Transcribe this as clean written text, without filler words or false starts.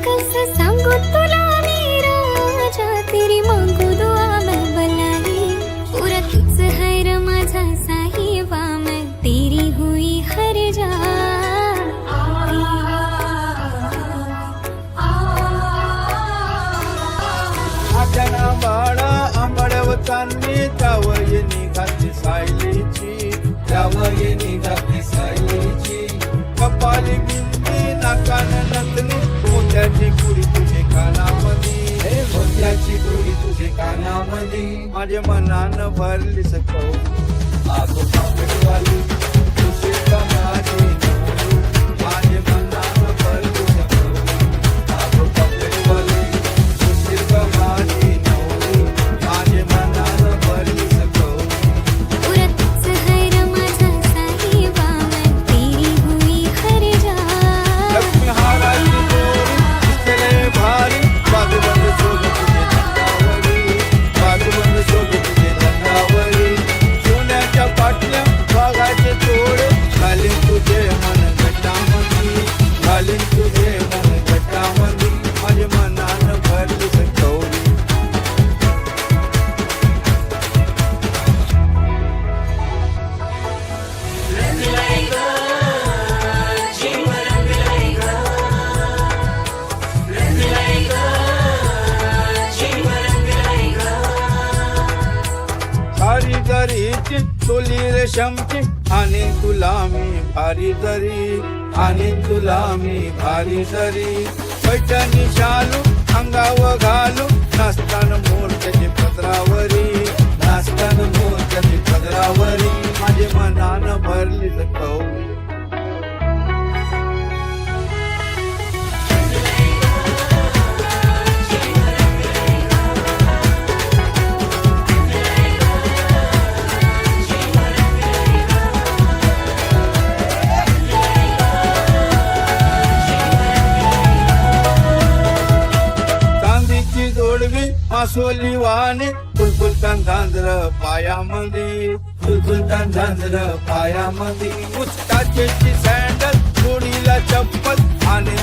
कैसे सांगू तुला मी राजा, तेरी मांगू दुआ मैं बलाई। पूरा तुझ है रे माझा साहिबा, मैं तेरी हुई हर जा। आजना बाळा आंबडवतांनी त्यावर निघाली सायलीची, त्यावर निघाली सायलीची। कपाली बिंदी नाकान नथनी, मोत्याची पुरी तुझे कानामधी, मोत्याची पुरी तुझे कानामधी। माझ्या मनानं भरली सकौ आगो पापडवाली, तुझे कमाली नवरी। माझ्या मनानं भरली सकौ आगो पापडवाली, तुझे कमाली नवरी। माझ्या मनानं भरली सकौ पूरा तुझ है रे माझा साहिबा, मैं तेरी हुई हर जा। लक्ष्मी हाराची दोरी दिसले भारी, बाजूबंद शोध तुझे धंदावरी, बाजूबंद शोध तुझे धंदावरी। सोन्याच्या पाटल्या वाघाचे तोडे, घालीन तुझे मन गटामधी, घालीन तुझे मन गटामधी। माझ्या मनानं भरली सकौरी भारी दरीची चोली रेशमची, आणि तुला मी भारी दरी, आणि तुला मी भारी दरी। पैठणी शालू अंगावर घालू, नाचतान मोरच्याची पदरावरी, नाचतान मोरच्याची पदरावरी। माझे मनानं भरली सकौरी चांदीची जोडवी मासोली वाणी, फुलफुलतान झांजर पायामध्ये, फुलफुलतान झांजर पायामध्ये। पुस्तकाची सँडल जोडीला चप्पल, आणि